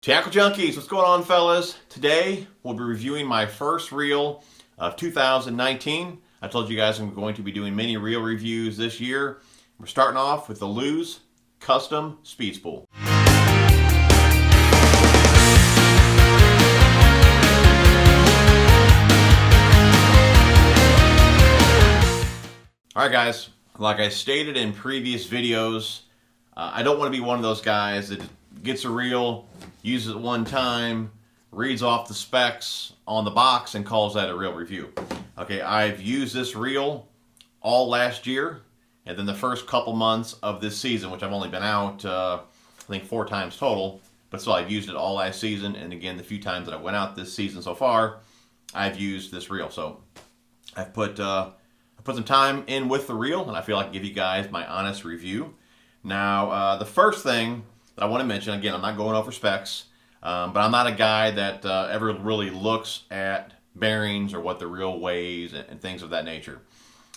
Tackle Junkies, what's going on, fellas? Today we'll be reviewing my first reel of 2019. I told you guys I'm going to be doing many reel reviews this year. We're starting off with the Lose Custom Speed Spool. Alright guys, like I stated in previous videos, I don't want to be one of those guys that gets a reel, uses it one time, reads off the specs on the box, and calls that a reel review. Okay, I've used this reel all last year, and then the first couple months of this season, which I've only been out, I think 4 times total, but still I've used it all last season, and again, the few times that I went out this season so far, I've used this reel. So I've put some time in with the reel, and I feel like I can give you guys my honest review. Now, the first thing that I want to mention, again, I'm not going over specs, but I'm not a guy that ever really looks at bearings or what the reel weighs and things of that nature.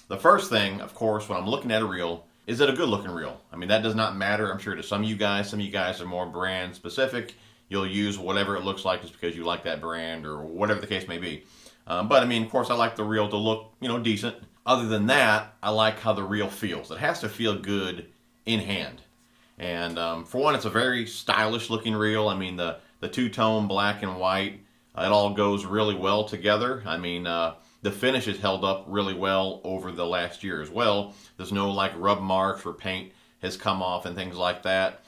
The first thing, of course, when I'm looking at a reel, is it a good looking reel? I mean, that does not matter, I'm sure, to some of you guys. Some of you guys are more brand specific. You'll use whatever it looks like just because you like that brand or whatever the case may be. But I mean, of course, I like the reel to look, decent. Other than that, I like how the reel feels. It has to feel good in hand. And for one, it's a very stylish looking reel. I mean, the two-tone black and white, it all goes really well together. I mean, the finish has held up really well over the last year as well. There's no like rub marks where paint has come off and things like that.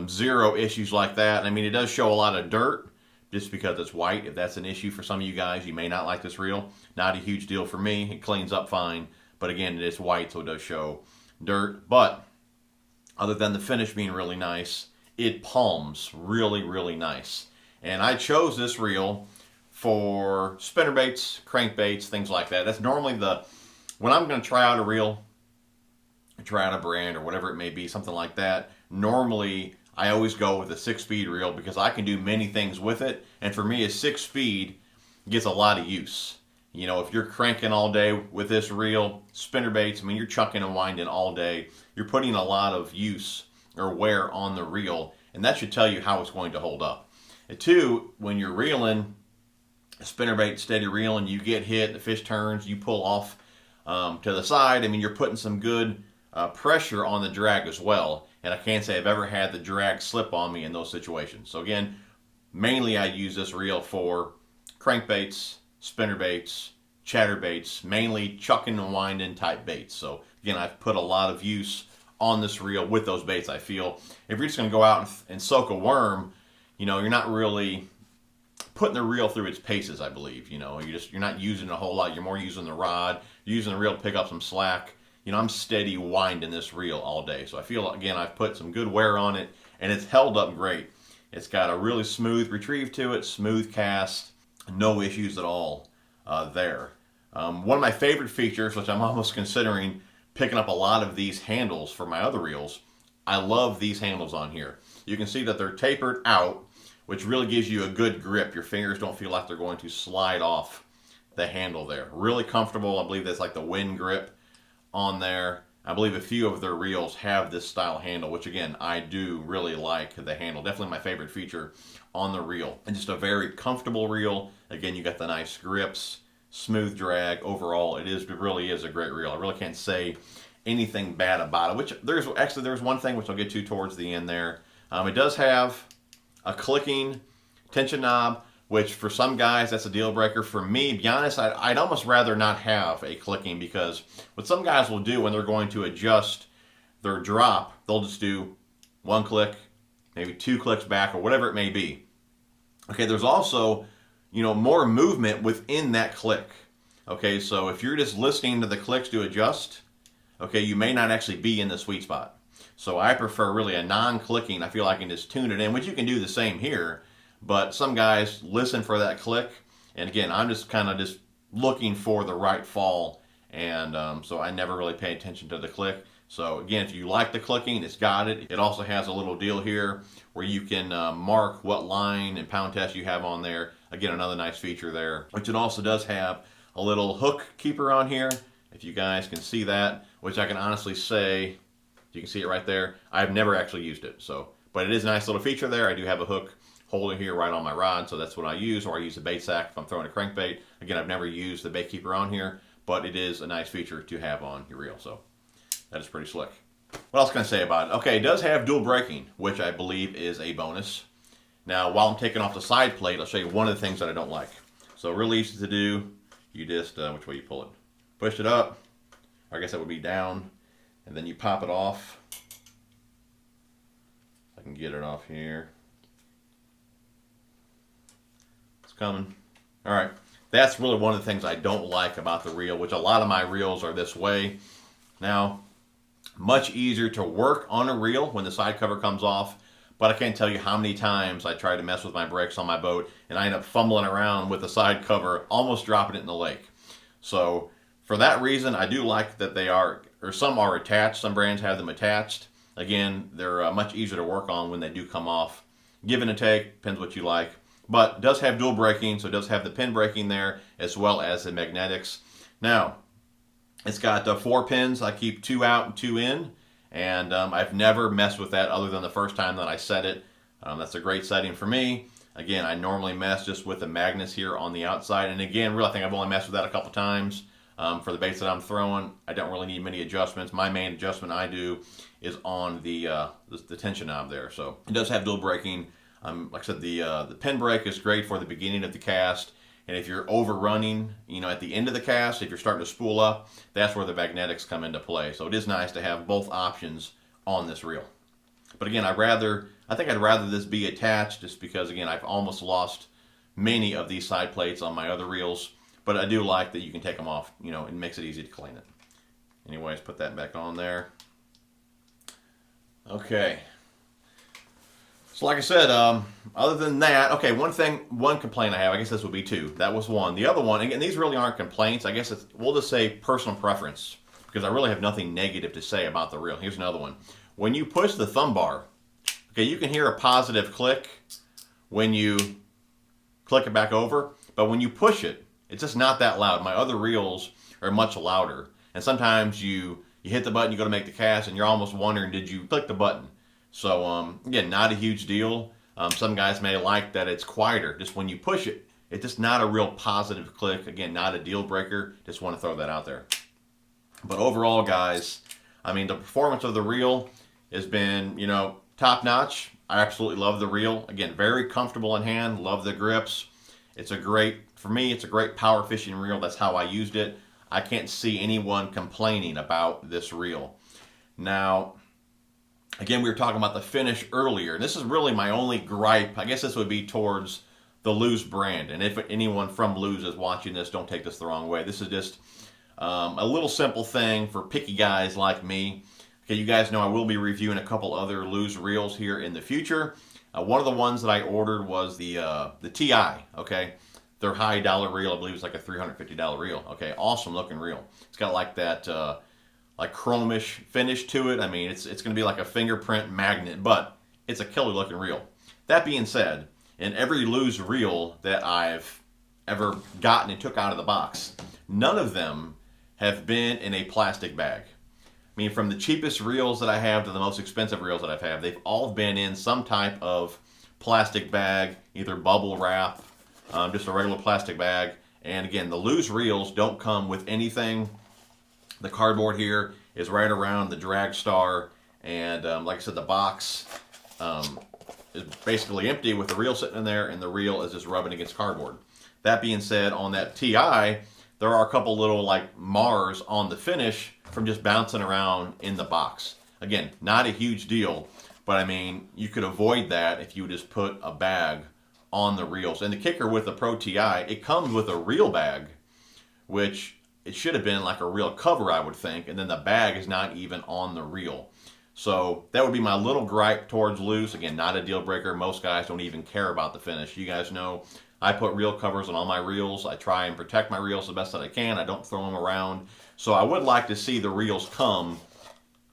Zero issues like that. I mean, it does show a lot of dirt just because it's white. If that's an issue for some of you guys, you may not like this reel. Not a huge deal for me. It cleans up fine. But again, it is white, so it does show dirt. But other than the finish being really nice, it palms really, really nice. And I chose this reel for spinnerbaits, crankbaits, things like that. That's normally when I'm going to try out a reel, try out a brand or whatever it may be, something like that, normally I always go with a 6-speed reel because I can do many things with it. And for me, a 6-speed gets a lot of use. If you're cranking all day with this reel, spinnerbaits, I mean, you're chucking and winding all day. You're putting a lot of use or wear on the reel, and that should tell you how it's going to hold up. And two, when you're reeling, a spinnerbait steady reeling, you get hit, the fish turns, you pull off to the side. I mean, you're putting some good pressure on the drag as well. And I can't say I've ever had the drag slip on me in those situations. So again, mainly I use this reel for crankbaits, spinnerbaits, chatterbaits, mainly chucking and winding type baits. So again, I've put a lot of use on this reel with those baits. I feel if you're just going to go out and soak a worm, you're not really putting the reel through its paces, I believe. You're not using it a whole lot. You're more using the rod, you're using the reel to pick up some slack. I'm steady winding this reel all day. So I feel, again, I've put some good wear on it, and it's held up great. It's got a really smooth retrieve to it, smooth cast, no issues at all there. One of my favorite features, which I'm almost considering picking up a lot of these handles for my other reels, I love these handles on here. You can see that they're tapered out, which really gives you a good grip. Your fingers don't feel like they're going to slide off the handle there. Really comfortable. I believe that's like the wind grip on there. I believe a few of their reels have this style handle, which again, I do really like the handle. Definitely my favorite feature on the reel. And just a very comfortable reel. Again, you got the nice grips, smooth drag. Overall, it really is a great reel. I really can't say anything bad about it. Which there's one thing which I'll get to towards the end there. It does have a clicking tension knob, which for some guys that's a deal breaker. For me, to be honest, I'd almost rather not have a clicking, because what some guys will do when they're going to adjust their drop, they'll just do 1 click, maybe 2 clicks back, or whatever it may be. Okay, there's also, more movement within that click. Okay, so if you're just listening to the clicks to adjust, okay, you may not actually be in the sweet spot. So I prefer really a non-clicking. I feel I can just tune it in, which you can do the same here. But some guys listen for that click, and again, I'm just kind of looking for the right fall, and so I never really pay attention to the click. So again, if you like the clicking, it's got it. It also has a little deal here where you can mark what line and pound test you have on there. Again, another nice feature there, which it also does have a little hook keeper on here, if you guys can see that, which I can honestly say, you can see it right there, I've never actually used it. So, but it is a nice little feature there. I do have a hook holder here right on my rod, so that's what I use, or I use the bait sack if I'm throwing a crankbait. Again, I've never used the bait keeper on here, but it is a nice feature to have on your reel, so that is pretty slick. What else can I say about it? Okay, it does have dual braking, which I believe is a bonus. Now, while I'm taking off the side plate, I'll show you one of the things that I don't like. So real easy to do. You just, which way you pull it? Push it up, or I guess that would be down, and then you pop it off. I can get it off here. It's coming. All right, that's really one of the things I don't like about the reel, which a lot of my reels are this way. Now, much easier to work on a reel when the side cover comes off, but I can't tell you how many times I tried to mess with my brakes on my boat and I end up fumbling around with the side cover, almost dropping it in the lake. So for that reason, I do like that they are, or some are attached. Some brands have them attached. Again, they're much easier to work on when they do come off. Give and a take, depends what you like. But it does have dual braking, so it does have the pin braking there as well as the magnetics. Now, it's got 4 pins. I keep 2 out and 2 in, and I've never messed with that other than the first time that I set it. That's a great setting for me. Again, I normally mess just with the magnets here on the outside, and again, really I think I've only messed with that a couple times. For the baits that I'm throwing, I don't really need many adjustments. My main adjustment I do is on the tension knob there. So it does have dual braking. Like I said, the pin brake is great for the beginning of the cast. And if you're overrunning, at the end of the cast, if you're starting to spool up, that's where the magnetics come into play. So it is nice to have both options on this reel. But again, I think I'd rather this be attached, just because, again, I've almost lost many of these side plates on my other reels. But I do like that you can take them off, it makes it easy to clean it. Anyways, put that back on there. Okay. So like I said, other than that, okay, one complaint I have, I guess this would be 2. That was one. The other one, and these really aren't complaints, I guess we'll just say personal preference, because I really have nothing negative to say about the reel. Here's another one. When you push the thumb bar, okay, you can hear a positive click when you click it back over, but when you push it, it's just not that loud. My other reels are much louder, and sometimes you hit the button, you go to make the cast, and you're almost wondering, did you click the button? So, again, not a huge deal. Some guys may like that it's quieter. Just when you push it, it's just not a real positive click. Again, not a deal breaker. Just want to throw that out there. But overall, guys, I mean, the performance of the reel has been, top notch. I absolutely love the reel. Again, very comfortable in hand. Love the grips. For me, it's a great power fishing reel. That's how I used it. I can't see anyone complaining about this reel. Now, again, we were talking about the finish earlier. This is really my only gripe. I guess this would be towards the Lew's brand. And if anyone from Lew's is watching this, don't take this the wrong way. This is just a little simple thing for picky guys like me. Okay, you guys know I will be reviewing a couple other Lew's reels here in the future. One of the ones that I ordered was the TI, okay? Their high dollar reel, I believe it's like a $350 reel. Okay, awesome looking reel. It's got like that like chromish finish to it. I mean, it's going to be like a fingerprint magnet, but it's a killer looking reel. That being said, in every Lew's reel that I've ever gotten and took out of the box, none of them have been in a plastic bag. I mean, from the cheapest reels that I have to the most expensive reels that I've had, they've all been in some type of plastic bag, either bubble wrap, just a regular plastic bag. And again, the Lew's reels don't come with anything. The cardboard here is right around the drag star, and like I said, the box is basically empty with the reel sitting in there, and the reel is just rubbing against cardboard. That being said, on that TI, there are a couple little like Mars on the finish from just bouncing around in the box. Again, not a huge deal, but I mean, you could avoid that if you just put a bag on the reels. And the kicker with the Pro TI, it comes with a reel bag, which it should have been like a reel cover, I would think, and then the bag is not even on the reel. So that would be my little gripe towards Lew's. Again, not a deal breaker. Most guys don't even care about the finish. You guys know I put reel covers on all my reels. I try and protect my reels the best that I can. I don't throw them around. So I would like to see the reels come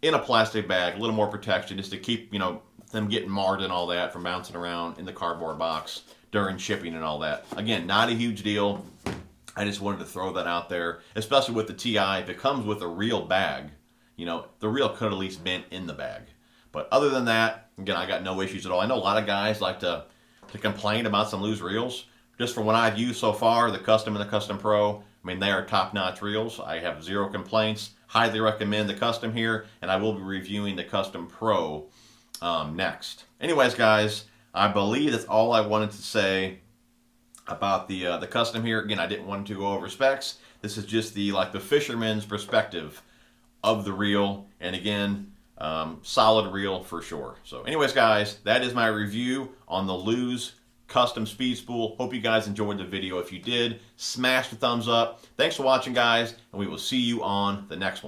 in a plastic bag, a little more protection, just to keep, them getting marred and all that from bouncing around in the cardboard box during shipping and all that. Again, not a huge deal. I just wanted to throw that out there, especially with the TI. If it comes with a reel bag, the reel could at least been in the bag. But other than that, again, I got no issues at all. I know a lot of guys like to to complain about some loose reels. Just from what I've used so far, the Custom and the Custom Pro, I mean, they are top-notch reels. I have zero complaints. Highly recommend the Custom here, and I will be reviewing the Custom Pro next. Anyways, guys, I believe that's all I wanted to say about the Custom here. Again, I didn't want to go over specs. This is just the fisherman's perspective of the reel, and again, solid reel for sure. So anyways, guys, that is my review on the Lew's Custom Speed Spool. Hope you guys enjoyed the video. If you did, smash the thumbs up. Thanks for watching, guys, and we will see you on the next one.